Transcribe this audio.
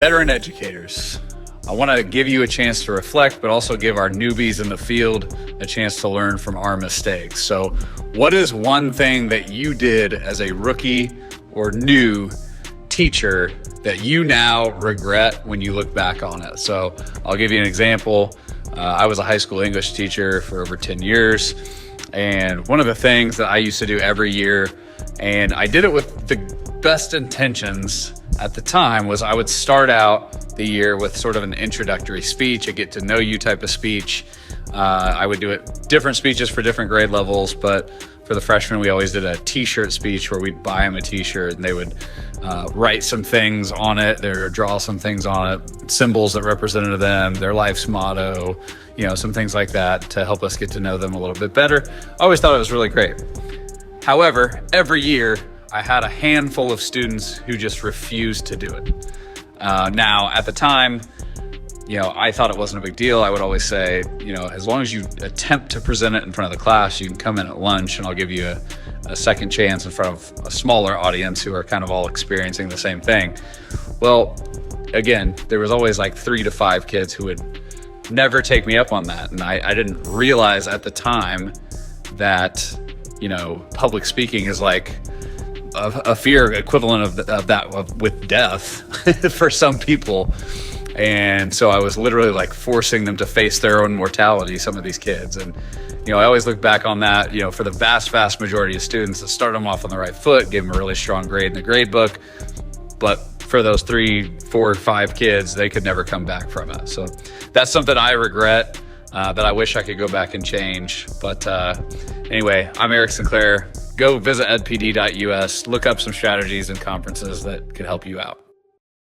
Veteran educators, I want to give you a chance to reflect, but also give our newbies in the field a chance to learn from our mistakes. So what is one thing that you did as a rookie or new teacher that you now regret when you look back on it? So I'll give you an example. I was a high school English teacher for over 10 years. And one of the things that I used to do every year, and I did it with the best intentions at the time, was I would start out the year with sort of an introductory speech, a get to know you type of speech. I would do it different speeches for different grade levels, but for the freshmen, we always did a t-shirt speech where we'd buy them a t-shirt and they would write some things on it, or draw some things on it, symbols that represented them, their life's motto, some things like that to help us get to know them a little bit better. I always thought it was really great. However, every year I had a handful of students who just refused to do it. Now, at the time, I thought it wasn't a big deal. I would always say, as long as you attempt to present it in front of the class, you can come in at lunch and I'll give you a second chance in front of a smaller audience who are kind of all experiencing the same thing. Well, again, there was always like 3 to 5 kids who would never take me up on that. And I didn't realize at the time that, public speaking is like a fear equivalent of that with death for some people. And so I was literally like forcing them to face their own mortality, some of these kids. And, I always look back on that, for the vast majority of students, to start them off on the right foot, give them a really strong grade in the grade book. But for those 3, 4, 5 kids, they could never come back from it. So that's something I regret, that I wish I could go back and change. But anyway, I'm Eric Sinclair. Go visit edpd.us, look up some strategies and conferences that could help you out.